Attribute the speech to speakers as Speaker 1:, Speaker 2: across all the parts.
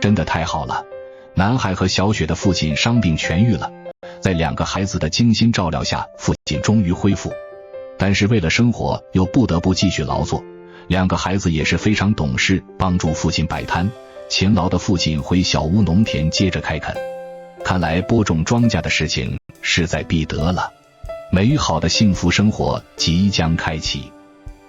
Speaker 1: 真的太好了，男孩和小雪的父亲伤病痊愈了，在2个孩子的精心照料下，父亲终于恢复。但是为了生活又不得不继续劳作，2个孩子也是非常懂事，帮助父亲摆摊。勤劳的父亲回小屋农田接着开垦，看来播种庄稼的事情势在必得了，美好的幸福生活即将开启。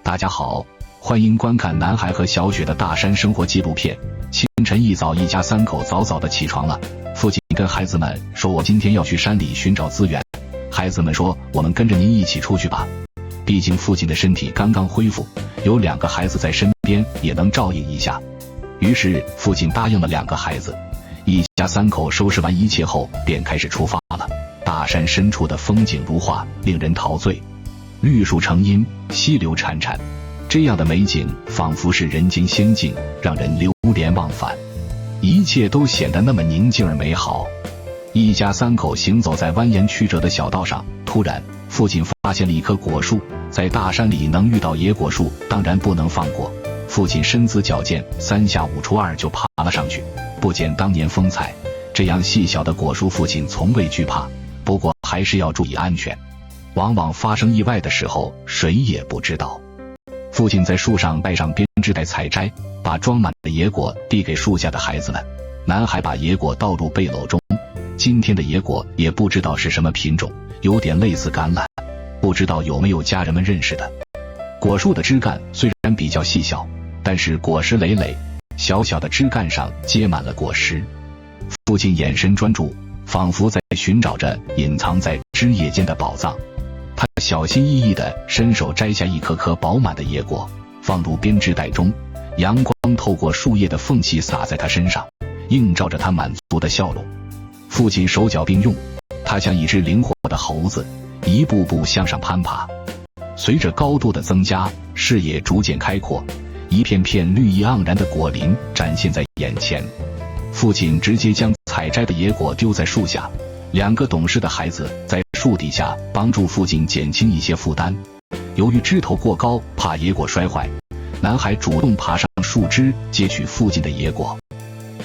Speaker 1: 大家好，欢迎观看男孩和小雪的大山生活纪录片。清晨一早，一家3口早早的起床了。父亲跟孩子们说，我今天要去山里寻找资源。孩子们说，我们跟着您一起出去吧。毕竟父亲的身体刚刚恢复，有2个孩子在身边也能照应一下。于是父亲答应了2个孩子，一家3口收拾完一切后便开始出发了。大山深处的风景如画，令人陶醉，绿树成荫，溪流潺潺，这样的美景仿佛是人间仙境，让人流连忘返，一切都显得那么宁静而美好。一家3口行走在蜿蜒曲折的小道上，突然父亲发现了一棵果树，在大山里能遇到野果树当然不能放过。父亲身子矫健，3下5除2就爬了上去，不减当年风采。这样细小的果树，父亲从未惧怕，不过还是要注意安全，往往发生意外的时候谁也不知道。父亲在树上带上编织袋采摘，把装满的野果递给树下的孩子们。男孩把野果倒入背篓中，今天的野果也不知道是什么品种，有点类似橄榄，不知道有没有家人们认识的。果树的枝干虽然比较细小，但是果实累累，小小的枝干上结满了果实。父亲眼神专注，仿佛在寻找着隐藏在枝叶间的宝藏。他小心翼翼地伸手摘下一颗颗饱满的野果，放入编织袋中，阳光透过树叶的缝隙洒在他身上，映照着他满足的笑容。父亲手脚并用，他像一只灵活的猴子，一步步向上攀爬。随着高度的增加，视野逐渐开阔，一片片绿意盎然的果林展现在眼前。父亲直接将采摘的野果丢在树下，2个懂事的孩子在树底下帮助父亲减轻一些负担。由于枝头过高，怕野果摔坏，男孩主动爬上树枝接取父亲的野果。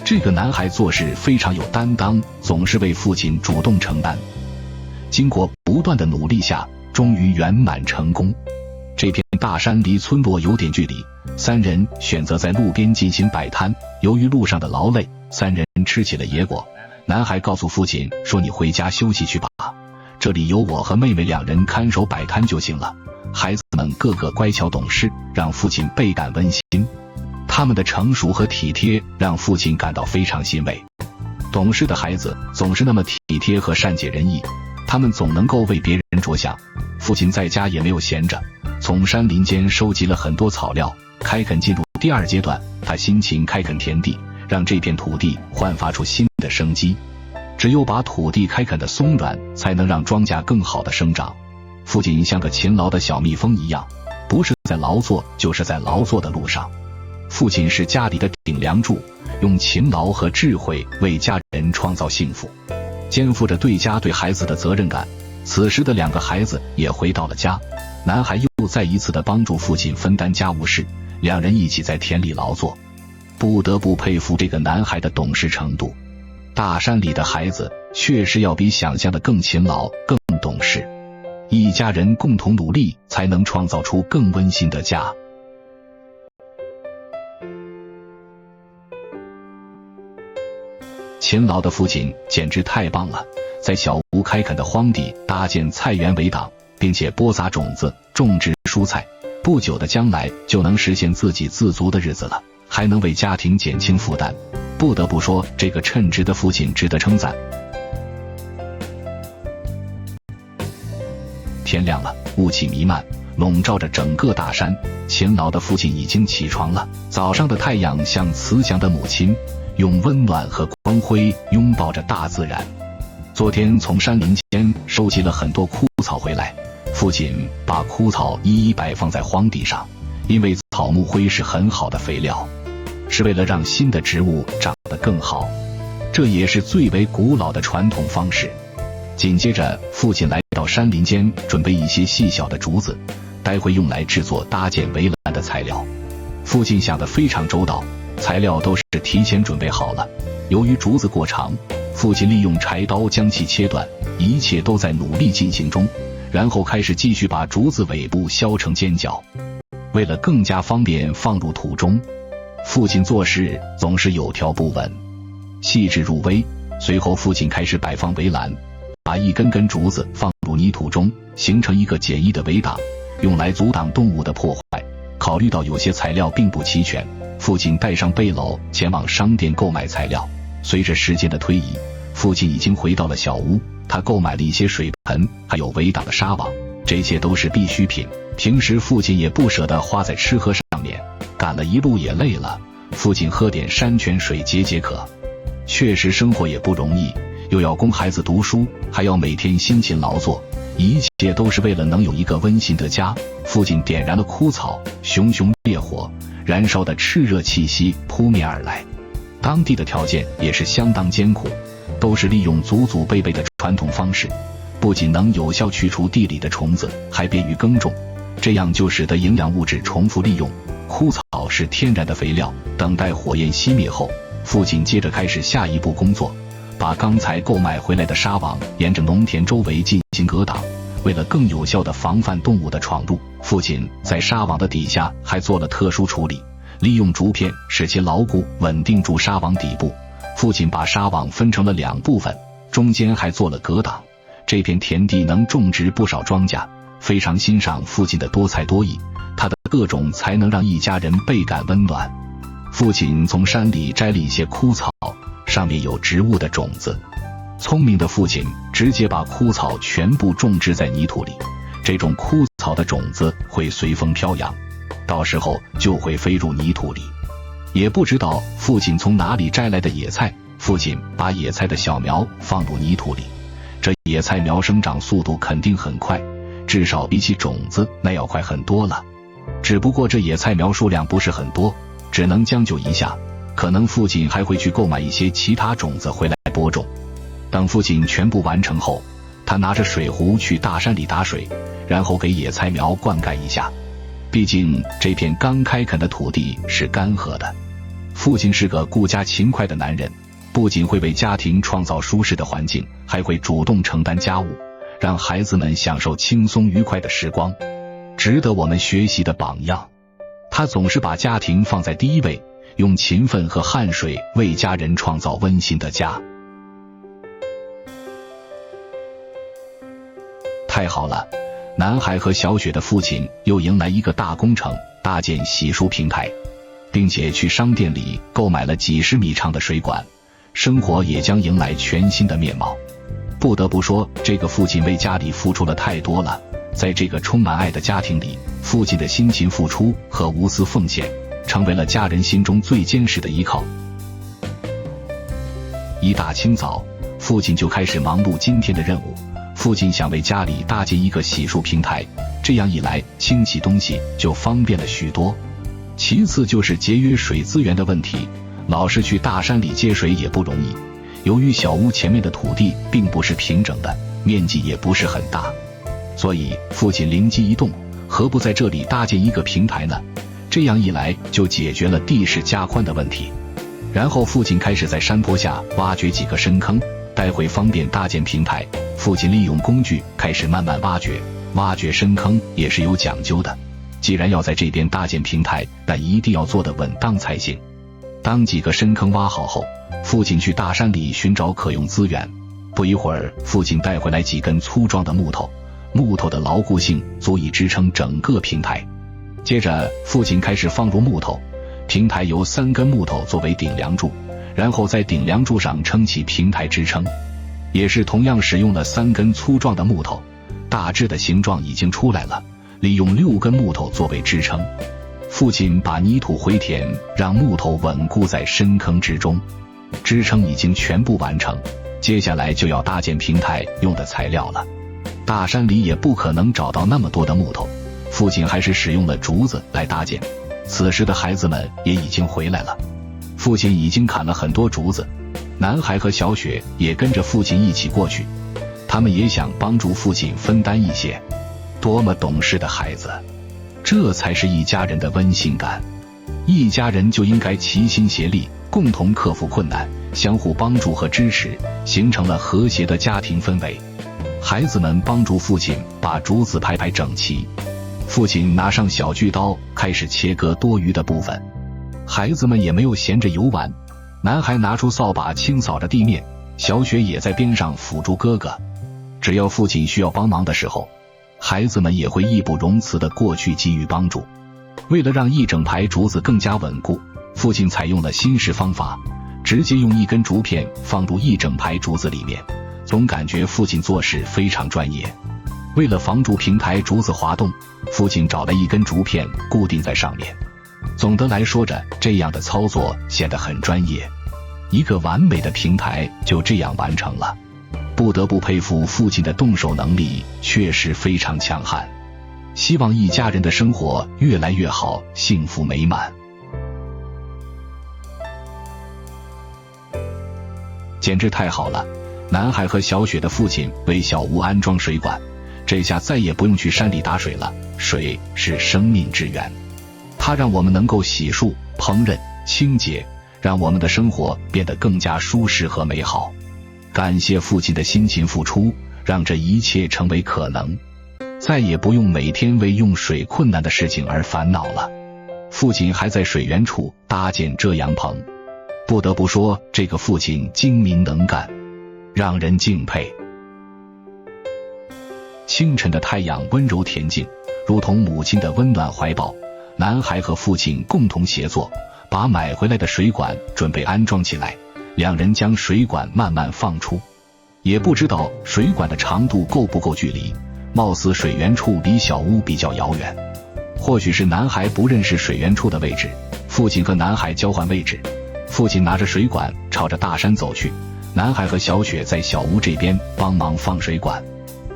Speaker 1: 这个男孩做事非常有担当，总是为父亲主动承担。经过不断的努力下，终于圆满成功。这片大山离村落有点距离，3人选择在路边进行摆摊。由于路上的劳累，3人吃起了野果。男孩告诉父亲说，你回家休息去吧，这里有我和妹妹2人看守摆摊就行了。孩子们个个乖巧懂事，让父亲倍感温馨。他们的成熟和体贴让父亲感到非常欣慰。懂事的孩子总是那么体贴和善解人意，他们总能够为别人着想。父亲在家也没有闲着，从山林间收集了很多草料，开垦进入第2阶段。他辛勤开垦田地，让这片土地焕发出新的生机。只有把土地开垦的松软，才能让庄稼更好的生长。父亲像个勤劳的小蜜蜂一样，不是在劳作，就是在劳作的路上。父亲是家里的顶梁柱，用勤劳和智慧为家人创造幸福，肩负着对家对孩子的责任感。此时的2个孩子也回到了家，男孩又再一次的帮助父亲分担家务事，2人一起在田里劳作。不得不佩服这个男孩的懂事程度。大山里的孩子确实要比想象的更勤劳，更懂事。一家人共同努力，才能创造出更温馨的家。勤劳的父亲简直太棒了，在小屋开垦的荒地搭建菜园围挡，并且播撒种子，种植蔬菜。不久的将来就能实现自给自足的日子了，还能为家庭减轻负担。不得不说，这个称职的父亲值得称赞。天亮了，雾气弥漫，笼罩着整个大山。勤劳的父亲已经起床了。早上的太阳像慈祥的母亲，用温暖和光辉拥抱着大自然。昨天从山林间收集了很多枯草回来，父亲把枯草一一摆放在荒地上，因为草木灰是很好的肥料，是为了让新的植物长得更好，这也是最为古老的传统方式。紧接着，父亲来到山林间，准备一些细小的竹子，待会用来制作搭建围栏的材料。父亲想得非常周到，材料都是提前准备好了。由于竹子过长，父亲利用柴刀将其切断，一切都在努力进行中。然后开始继续把竹子尾部削成尖角。为了更加方便放入土中，父亲做事总是有条不紊，细致入微。随后父亲开始摆放围栏，把一根根竹子放入泥土中，形成一个简易的围挡，用来阻挡动物的破坏。考虑到有些材料并不齐全，父亲带上背篓前往商店购买材料。随着时间的推移，父亲已经回到了小屋，他购买了一些水盆，还有围挡的纱网，这些都是必需品。平时父亲也不舍得花在吃喝上面，赶了一路也累了，父亲喝点山泉水解解渴。确实生活也不容易，又要供孩子读书，还要每天辛勤劳作，一切都是为了能有一个温馨的家。父亲点燃了枯草，熊熊烈火，燃烧的炽热气息扑面而来。当地的条件也是相当艰苦，都是利用祖祖辈辈的传统方式，不仅能有效去除地里的虫子，还便于耕种，这样就使得营养物质重复利用。枯草是天然的肥料，等待火焰熄灭后，父亲接着开始下一步工作，把刚才购买回来的纱网沿着农田周围进行隔挡。为了更有效地防范动物的闯入，父亲在纱网的底下还做了特殊处理，利用竹片使其牢固稳定住纱网底部。父亲把纱网分成了2部分，中间还做了隔挡。这片田地能种植不少庄稼，非常欣赏父亲的多才多艺，他的各种才能让一家人倍感温暖。父亲从山里摘了一些枯草，上面有植物的种子。聪明的父亲直接把枯草全部种植在泥土里，这种枯草的种子会随风飘扬，到时候就会飞入泥土里。也不知道父亲从哪里摘来的野菜，父亲把野菜的小苗放入泥土里，这野菜苗生长速度肯定很快，至少比起种子那要快很多了。只不过这野菜苗数量不是很多，只能将就一下，可能父亲还会去购买一些其他种子回来播种。等父亲全部完成后，他拿着水壶去大山里打水，然后给野菜苗灌溉一下。毕竟这片刚开垦的土地是干涸的。父亲是个顾家勤快的男人，不仅会为家庭创造舒适的环境，还会主动承担家务，让孩子们享受轻松愉快的时光，值得我们学习的榜样。他总是把家庭放在第一位，用勤奋和汗水为家人创造温馨的家。太好了，男孩和小雪的父亲又迎来一个大工程，搭建洗漱平台，并且去商店里购买了几十米长的水管，生活也将迎来全新的面貌。不得不说，这个父亲为家里付出了太多了。在这个充满爱的家庭里，父亲的辛勤付出和无私奉献成为了家人心中最坚实的依靠。一大清早，父亲就开始忙碌今天的任务。父亲想为家里搭建一个洗漱平台，这样一来清洗东西就方便了许多。其次就是节约水资源的问题，老是去大山里接水也不容易。由于小屋前面的土地并不是平整的，面积也不是很大，所以父亲灵机一动，何不在这里搭建一个平台呢？这样一来就解决了地势加宽的问题。然后父亲开始在山坡下挖掘几个深坑，待会方便搭建平台。父亲利用工具开始慢慢挖掘深坑也是有讲究的，既然要在这边搭建平台，但一定要做得稳当才行。当几个深坑挖好后，父亲去大山里寻找可用资源。不一会儿，父亲带回来几根粗壮的木头，木头的牢固性足以支撑整个平台。接着父亲开始放入木头，平台由3根木头作为顶梁柱，然后在顶梁柱上撑起平台支撑。也是同样使用了3根粗壮的木头，大致的形状已经出来了，利用6根木头作为支撑。父亲把泥土回填，让木头稳固在深坑之中，支撑已经全部完成，接下来就要搭建平台用的材料了。大山里也不可能找到那么多的木头，父亲还是使用了竹子来搭建。此时的孩子们也已经回来了，父亲已经砍了很多竹子，男孩和小雪也跟着父亲一起过去，他们也想帮助父亲分担一些。多么懂事的孩子，这才是一家人的温馨感。一家人就应该齐心协力，共同克服困难，相互帮助和支持，形成了和谐的家庭氛围。孩子们帮助父亲把竹子排整齐，父亲拿上小锯刀开始切割多余的部分。孩子们也没有闲着游玩，男孩拿出扫把清扫着地面，小雪也在边上辅助哥哥。只要父亲需要帮忙的时候，孩子们也会义不容辞地过去给予帮助。为了让一整排竹子更加稳固，父亲采用了新式方法，直接用一根竹片放入一整排竹子里面，总感觉父亲做事非常专业。为了防住平台竹子滑动，父亲找了一根竹片固定在上面。总的来说着，这样的操作显得很专业，一个完美的平台就这样完成了。不得不佩服父亲的动手能力确实非常强悍。希望一家人的生活越来越好，幸福美满。简直太好了！男孩和小雪的父亲为小屋安装水管，这下再也不用去山里打水了。水是生命之源，它让我们能够洗漱、烹饪、清洁，让我们的生活变得更加舒适和美好。感谢父亲的辛勤付出，让这一切成为可能。再也不用每天为用水困难的事情而烦恼了。父亲还在水源处搭建遮阳棚，不得不说这个父亲精明能干，让人敬佩。清晨的太阳温柔恬静，如同母亲的温暖怀抱。男孩和父亲共同协作，把买回来的水管准备安装起来。两人将水管慢慢放出，也不知道水管的长度够不够距离，貌似水源处离小屋比较遥远。或许是男孩不认识水源处的位置，父亲和男孩交换位置。父亲拿着水管朝着大山走去，男孩和小雪在小屋这边帮忙放水管。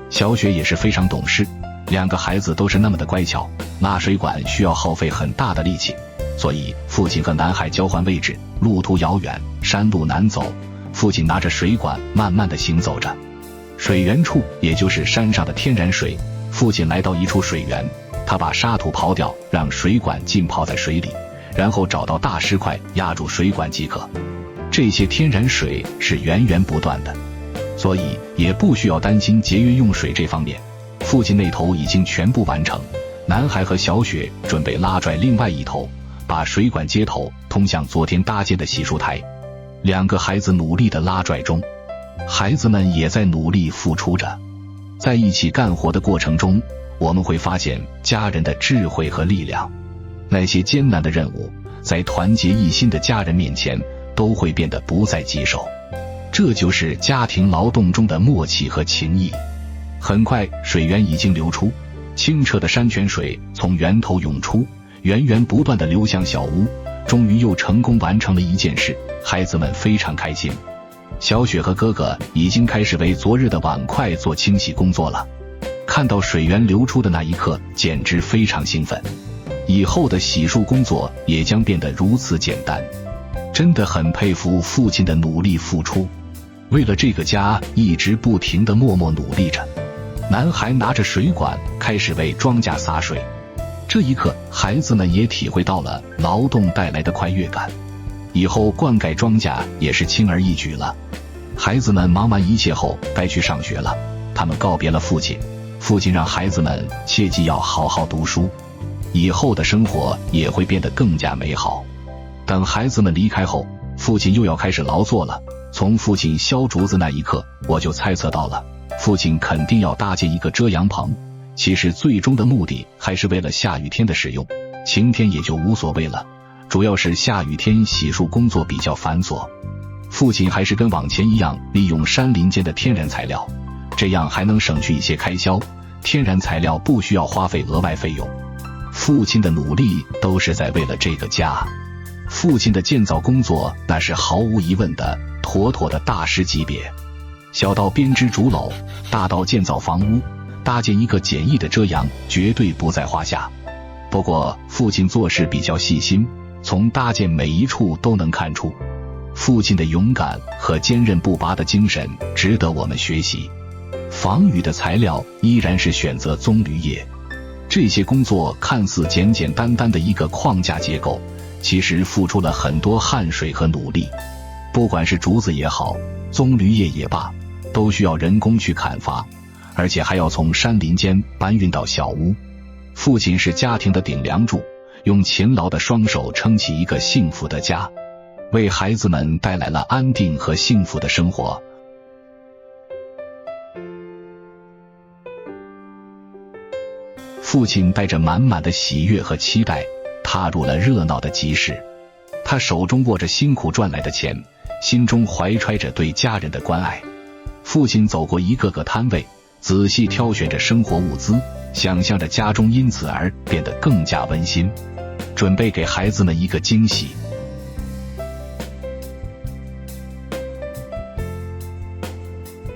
Speaker 1: 小雪也是非常懂事，两个孩子都是那么的乖巧，拉水管需要耗费很大的力气，所以父亲和男孩交换位置。路途遥远，山路难走，父亲拿着水管慢慢地行走着。水源处也就是山上的天然水，父亲来到一处水源，他把沙土刨掉，让水管浸泡在水里，然后找到大石块压住水管即可。这些天然水是源源不断的，所以也不需要担心节约用水这方面。父亲那头已经全部完成，男孩和小雪准备拉拽另外一头，把水管接头通向昨天搭建的洗漱台。两个孩子努力地拉拽中，孩子们也在努力付出着。在一起干活的过程中，我们会发现家人的智慧和力量。那些艰难的任务，在团结一心的家人面前，都会变得不再棘手。这就是家庭劳动中的默契和情谊。很快，水源已经流出，清澈的山泉水从源头涌出，源源不断地流向小屋。终于又成功完成了一件事，孩子们非常开心。小雪和哥哥已经开始为昨日的碗筷做清洗工作了。看到水源流出的那一刻，简直非常兴奋。以后的洗漱工作也将变得如此简单。真的很佩服父亲的努力付出，为了这个家一直不停地默默努力着。男孩拿着水管开始为庄稼洒水，这一刻孩子们也体会到了劳动带来的快乐感。以后灌溉庄稼也是轻而易举了。孩子们忙完一切后该去上学了，他们告别了父亲。父亲让孩子们切记要好好读书，以后的生活也会变得更加美好。等孩子们离开后，父亲又要开始劳作了。从父亲削竹子那一刻，我就猜测到了，父亲肯定要搭建一个遮阳棚。其实最终的目的还是为了下雨天的使用，晴天也就无所谓了。主要是下雨天洗漱工作比较繁琐。父亲还是跟往前一样，利用山林间的天然材料，这样还能省去一些开销。天然材料不需要花费额外费用。父亲的努力都是在为了这个家。父亲的建造工作那是毫无疑问的妥妥的大师级别，小到编织竹篓，大到建造房屋，搭建一个简易的遮阳，绝对不在话下。不过父亲做事比较细心，从搭建每一处都能看出，父亲的勇敢和坚韧不拔的精神值得我们学习。防雨的材料依然是选择棕榈叶。这些工作看似简简单单的一个框架结构，其实付出了很多汗水和努力。不管是竹子也好，棕榈叶也罢，都需要人工去砍伐，而且还要从山林间搬运到小屋。父亲是家庭的顶梁柱，用勤劳的双手撑起一个幸福的家，为孩子们带来了安定和幸福的生活。父亲带着满满的喜悦和期待，踏入了热闹的集市。他手中握着辛苦赚来的钱，心中怀揣着对家人的关爱。父亲走过一个个摊位，仔细挑选着生活物资，想象着家中因此而变得更加温馨，准备给孩子们一个惊喜。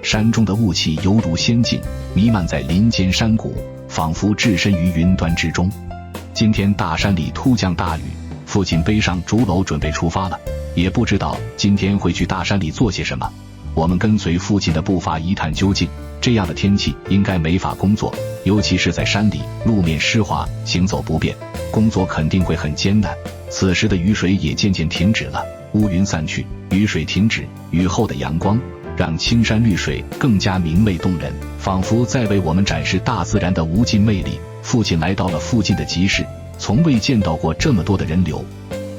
Speaker 1: 山中的雾气犹如仙境，弥漫在林间山谷，仿佛置身于云端之中。今天大山里突降大雨，父亲背上竹篓准备出发了，也不知道今天会去大山里做些什么。我们跟随父亲的步伐一探究竟，这样的天气应该没法工作，尤其是在山里，路面湿滑，行走不便，工作肯定会很艰难。此时的雨水也渐渐停止了，乌云散去，雨水停止，雨后的阳光让青山绿水更加明媚动人，仿佛在为我们展示大自然的无尽魅力。父亲来到了附近的集市，从未见到过这么多的人流。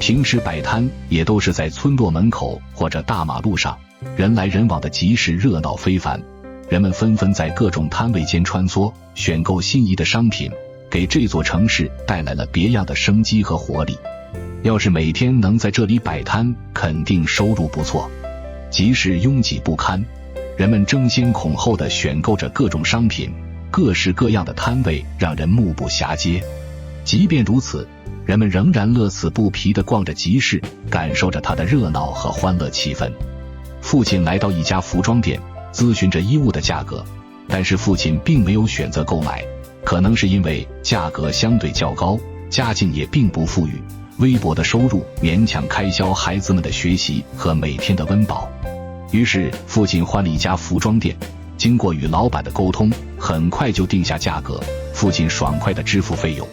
Speaker 1: 平时摆摊也都是在村落门口或者大马路上，人来人往的集市热闹非凡，人们纷纷在各种摊位间穿梭，选购心仪的商品，给这座城市带来了别样的生机和活力。要是每天能在这里摆摊，肯定收入不错。集市拥挤不堪，人们争先恐后地选购着各种商品，各式各样的摊位让人目不暇接。即便如此，人们仍然乐此不疲地逛着集市，感受着它的热闹和欢乐气氛。父亲来到一家服装店，咨询着衣物的价格，但是父亲并没有选择购买，可能是因为价格相对较高，家境也并不富裕，微薄的收入勉强开销孩子们的学习和每天的温饱。于是父亲换了一家服装店，经过与老板的沟通，很快就定下价格，父亲爽快地支付费用。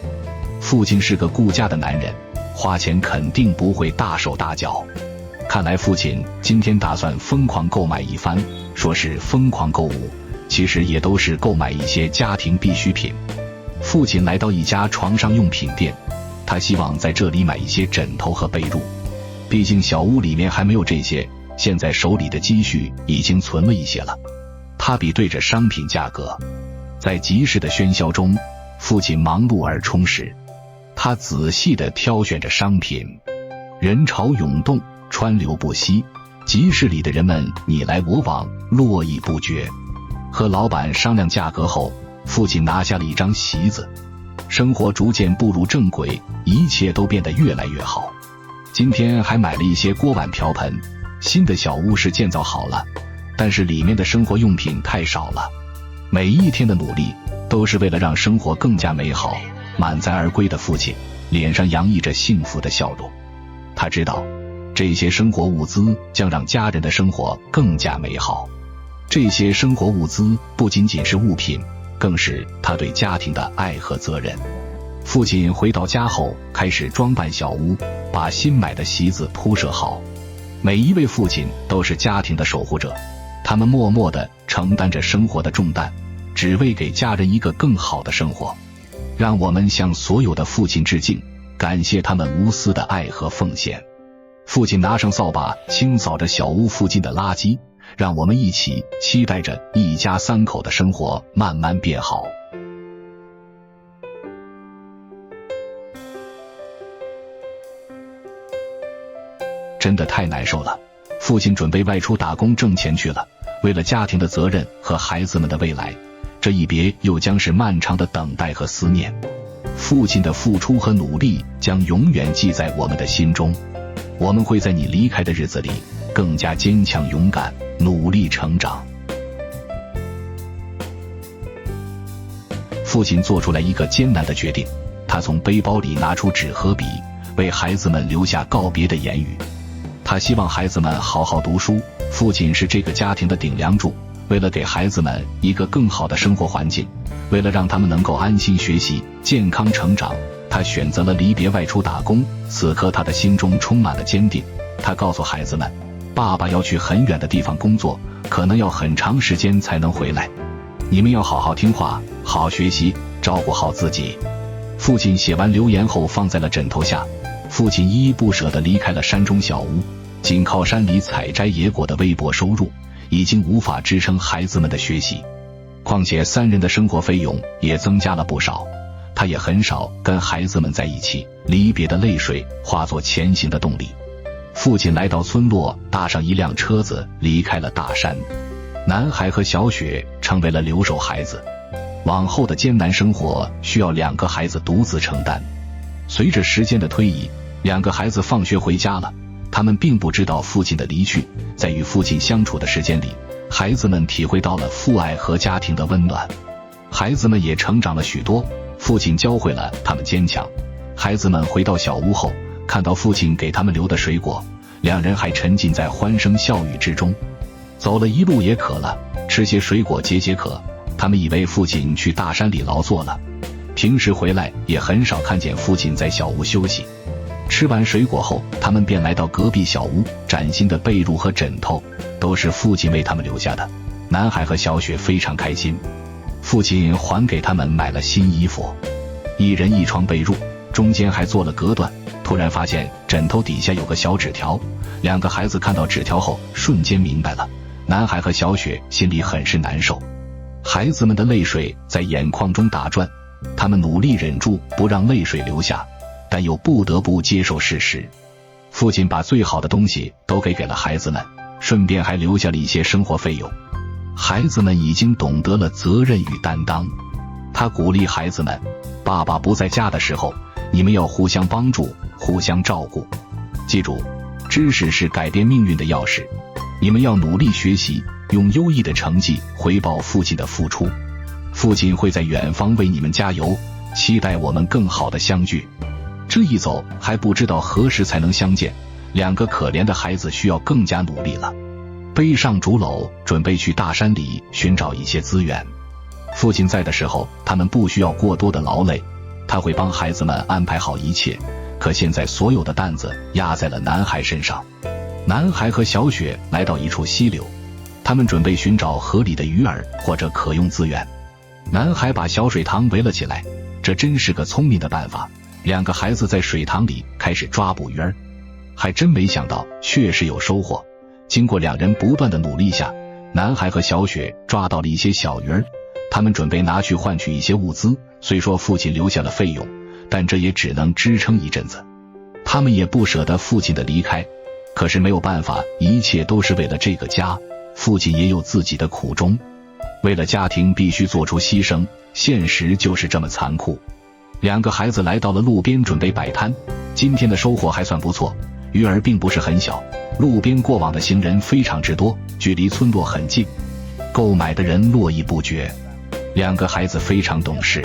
Speaker 1: 父亲是个顾家的男人，花钱肯定不会大手大脚。看来父亲今天打算疯狂购买一番，说是疯狂购物，其实也都是购买一些家庭必需品。父亲来到一家床上用品店，他希望在这里买一些枕头和被褥，毕竟小屋里面还没有这些，现在手里的积蓄已经存了一些了。他比对着商品价格，在集市的喧嚣中，父亲忙碌而充实。他仔细地挑选着商品，人潮涌动，川流不息，集市里的人们你来我往，络绎不绝。和老板商量价格后，父亲拿下了一张席子。生活逐渐步入正轨，一切都变得越来越好。今天还买了一些锅碗瓢盆，新的小屋是建造好了，但是里面的生活用品太少了。每一天的努力都是为了让生活更加美好。满载而归的父亲脸上洋溢着幸福的笑容，他知道这些生活物资将让家人的生活更加美好。这些生活物资不仅仅是物品，更是他对家庭的爱和责任。父亲回到家后开始装扮小屋，把新买的席子铺设好。每一位父亲都是家庭的守护者，他们默默地承担着生活的重担，只为给家人一个更好的生活。让我们向所有的父亲致敬，感谢他们无私的爱和奉献。父亲拿上扫把清扫着小屋附近的垃圾，让我们一起期待着一家三口的生活慢慢变好。真的太难受了，父亲准备外出打工挣钱去了。为了家庭的责任和孩子们的未来，这一别又将是漫长的等待和思念。父亲的付出和努力将永远记在我们的心中，我们会在你离开的日子里更加坚强勇敢，努力成长。父亲做出来一个艰难的决定，他从背包里拿出纸和笔，为孩子们留下告别的言语。他希望孩子们好好读书，父亲是这个家庭的顶梁柱，为了给孩子们一个更好的生活环境，为了让他们能够安心学习、健康成长，他选择了离别外出打工，此刻他的心中充满了坚定。他告诉孩子们，爸爸要去很远的地方工作，可能要很长时间才能回来，你们要好好听话，好好学习，照顾好自己。父亲写完留言后放在了枕头下，父亲依依不舍地离开了山中小屋，仅靠山里采摘野果的微薄收入已经无法支撑孩子们的学习，况且3人的生活费用也增加了不少，他也很少跟孩子们在一起，离别的泪水化作前行的动力。父亲来到村落，搭上一辆车子离开了大山。男孩和小雪成为了留守孩子，往后的艰难生活需要2个孩子独自承担。随着时间的推移，2个孩子放学回家了，他们并不知道父亲的离去，在与父亲相处的时间里，孩子们体会到了父爱和家庭的温暖，孩子们也成长了许多，父亲教会了他们坚强。孩子们回到小屋后，看到父亲给他们留的水果，2人还沉浸在欢声笑语之中。走了一路也渴了，吃些水果解解渴。他们以为父亲去大山里劳作了，平时回来也很少看见父亲在小屋休息。吃完水果后，他们便来到隔壁小屋，崭新的被褥和枕头都是父亲为他们留下的。男孩和小雪非常开心，父亲还给他们买了新衣服，1人1床被褥，中间还做了隔断。突然发现枕头底下有个小纸条，2个孩子看到纸条后瞬间明白了，男孩和小雪心里很是难受，孩子们的泪水在眼眶中打转，他们努力忍住不让泪水流下，但又不得不接受事实。父亲把最好的东西都给了孩子们，顺便还留下了一些生活费用。孩子们已经懂得了责任与担当，他鼓励孩子们，爸爸不在家的时候，你们要互相帮助，互相照顾。记住，知识是改变命运的钥匙，你们要努力学习，用优异的成绩回报父亲的付出。父亲会在远方为你们加油，期待我们更好的相聚。这一走还不知道何时才能相见，2个可怜的孩子需要更加努力了。背上竹篓，准备去大山里寻找一些资源。父亲在的时候，他们不需要过多的劳累，他会帮孩子们安排好一切，可现在所有的担子压在了男孩身上。男孩和小雪来到一处溪流，他们准备寻找河里的鱼儿或者可用资源。男孩把小水塘围了起来，这真是个聪明的办法。2个孩子在水塘里开始抓捕鱼儿，还真没想到确实有收获。经过2人不断的努力下，男孩和小雪抓到了一些小鱼儿，他们准备拿去换取一些物资。虽说父亲留下了费用，但这也只能支撑一阵子。他们也不舍得父亲的离开，可是没有办法，一切都是为了这个家。父亲也有自己的苦衷，为了家庭必须做出牺牲，现实就是这么残酷。2个孩子来到了路边准备摆摊，今天的收获还算不错，鱼儿并不是很小，路边过往的行人非常之多，距离村落很近，购买的人络绎不绝。2个孩子非常懂事，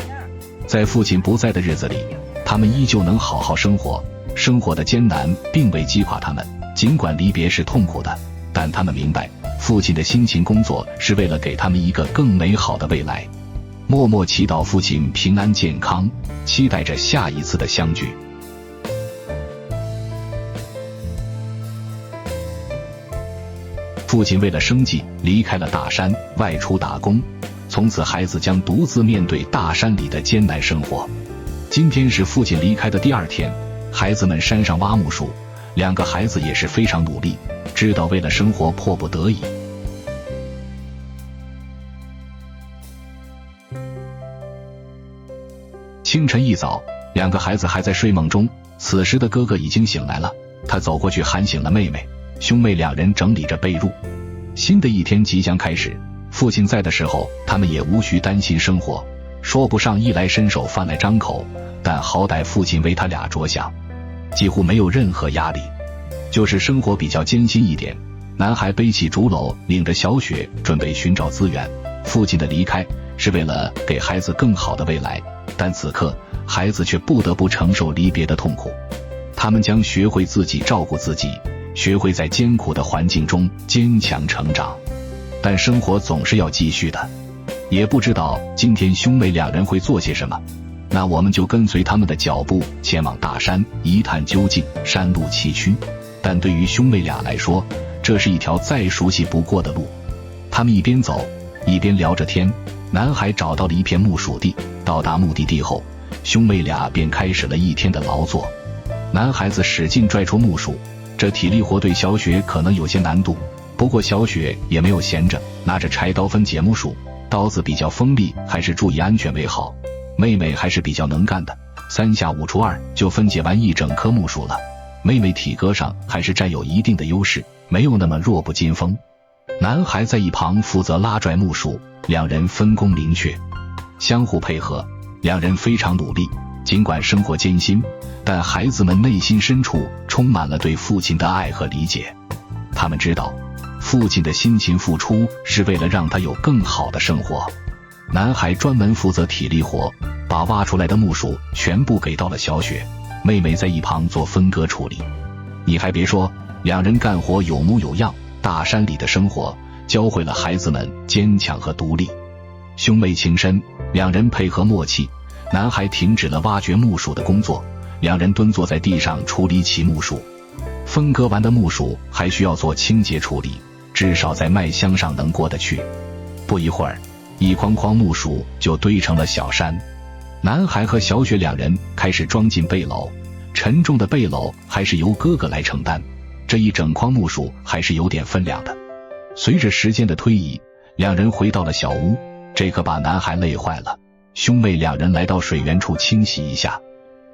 Speaker 1: 在父亲不在的日子里，他们依旧能好好生活，生活的艰难并未击垮他们，尽管离别是痛苦的，但他们明白父亲的辛勤工作是为了给他们一个更美好的未来。默默祈祷父亲平安健康，期待着下一次的相聚。父亲为了生计离开了大山，外出打工，从此孩子将独自面对大山里的艰难生活。今天是父亲离开的第2天，孩子们山上挖木树，2个孩子也是非常努力，知道为了生活迫不得已。清晨一早，2个孩子还在睡梦中，此时的哥哥已经醒来了，他走过去喊醒了妹妹。兄妹2人整理着被褥，新的一天即将开始。父亲在的时候，他们也无需担心生活，说不上衣来伸手饭来张口，但好歹父亲为他俩着想，几乎没有任何压力。就是生活比较艰辛一点，男孩背起竹篓，领着小雪准备寻找资源。父亲的离开是为了给孩子更好的未来，但此刻孩子却不得不承受离别的痛苦。他们将学会自己照顾自己，学会在艰苦的环境中坚强成长。但生活总是要继续的，也不知道今天兄妹2人会做些什么。那我们就跟随他们的脚步前往大山，一探究竟。山路崎岖，但对于兄妹俩来说，这是一条再熟悉不过的路。他们一边走一边聊着天。男孩找到了一片木薯地，到达目的地后，兄妹俩便开始了一天的劳作。男孩子使劲拽出木薯，这体力活对小雪可能有些难度，不过小雪也没有闲着，拿着柴刀分解木薯，刀子比较锋利，还是注意安全为好。妹妹还是比较能干的，3下5除2就分解完一整棵木薯了。妹妹体格上还是占有一定的优势，没有那么弱不禁风。男孩在一旁负责拉拽木薯，两人分工明确，相互配合，两人非常努力。尽管生活艰辛，但孩子们内心深处充满了对父亲的爱和理解。他们知道，父亲的辛勤付出是为了让他有更好的生活。男孩专门负责体力活，把挖出来的木薯全部给到了小雪，妹妹在一旁做分割处理。你还别说，两人干活有模有样，大山里的生活教会了孩子们坚强和独立。兄妹情深，两人配合默契。男孩停止了挖掘木薯的工作，两人蹲坐在地上处理起木薯。分割完的木薯还需要做清洁处理，至少在麦香上能过得去。不一会儿，一筐筐木薯就堆成了小山。男孩和小雪两人开始装进背篓，沉重的背篓还是由哥哥来承担，这一整筐木薯还是有点分量的。随着时间的推移，两人回到了小屋，这可把男孩累坏了。兄妹两人来到水源处清洗一下，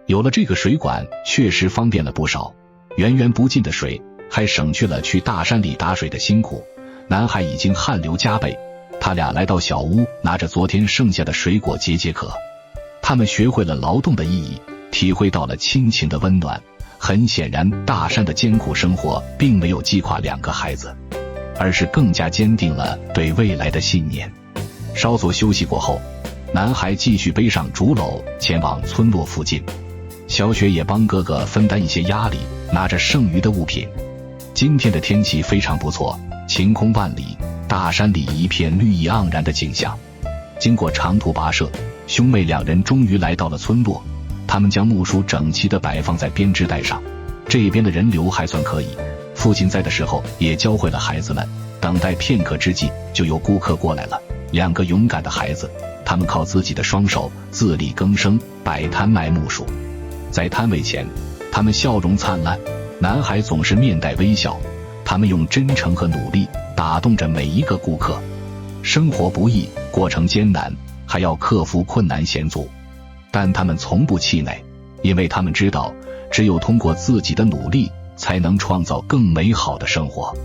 Speaker 1: 有了这个水管确实方便了不少，源源不尽的水还省去了去大山里打水的辛苦。男孩已经汗流浃背，他俩来到小屋，拿着昨天剩下的水果解解渴。他们学会了劳动的意义，体会到了亲情的温暖。很显然，大山的艰苦生活并没有击垮两个孩子，而是更加坚定了对未来的信念。稍作休息过后，男孩继续背上竹篓前往村落附近，小雪也帮哥哥分担一些压力，拿着剩余的物品。今天的天气非常不错，晴空万里，大山里一片绿意盎然的景象。经过长途跋涉，兄妹两人终于来到了村落。他们将木薯整齐地摆放在编织袋上，这边的人流还算可以。父亲在的时候也教会了孩子们，等待片刻之际，就有顾客过来了。两个勇敢的孩子，他们靠自己的双手自力更生，摆摊卖木薯。在摊位前，他们笑容灿烂，男孩总是面带微笑，他们用真诚和努力打动着每一个顾客。生活不易，过程艰难，还要克服困难险阻，但他们从不气馁，因为他们知道，只有通过自己的努力，才能创造更美好的生活。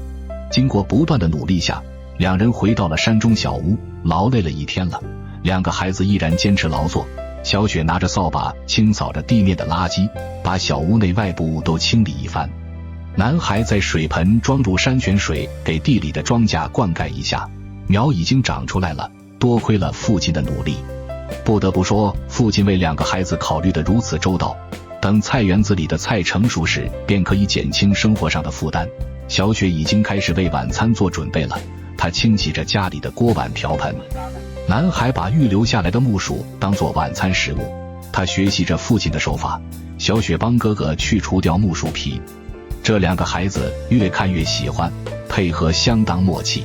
Speaker 1: 经过不断的努力下，两人回到了山中小屋，劳累了一天了，两个孩子依然坚持劳作。小雪拿着扫把清扫着地面的垃圾，把小屋内外部都清理一番。男孩在水盆装入山泉水，给地里的庄稼灌溉一下，苗已经长出来了，多亏了父亲的努力。不得不说，父亲为两个孩子考虑得如此周到。等菜园子里的菜成熟时，便可以减轻生活上的负担。小雪已经开始为晚餐做准备了，她清洗着家里的锅碗瓢盆。男孩把预留下来的木薯当作晚餐食物，他学习着父亲的手法。小雪帮哥哥去除掉木薯皮，这两个孩子越看越喜欢，配合相当默契。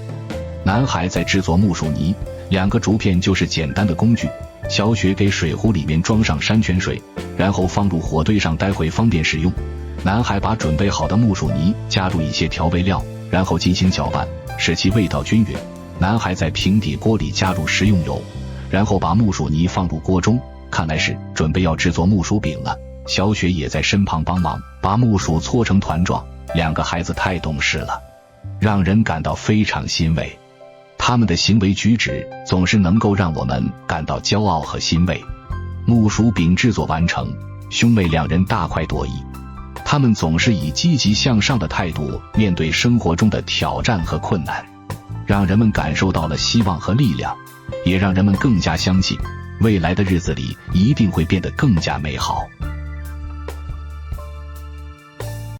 Speaker 1: 男孩在制作木薯泥，两个竹片就是简单的工具。小雪给水壶里面装上山泉水，然后放入火堆上，待会方便使用。男孩把准备好的木薯泥加入一些调味料，然后进行搅拌，使其味道均匀。男孩在平底锅里加入食用油，然后把木薯泥放入锅中，看来是准备要制作木薯饼了。小雪也在身旁帮忙，把木薯搓成团状。两个孩子太懂事了，让人感到非常欣慰。他们的行为举止总是能够让我们感到骄傲和欣慰。木薯饼制作完成，兄妹两人大快朵颐。他们总是以积极向上的态度面对生活中的挑战和困难，让人们感受到了希望和力量，也让人们更加相信未来的日子里一定会变得更加美好。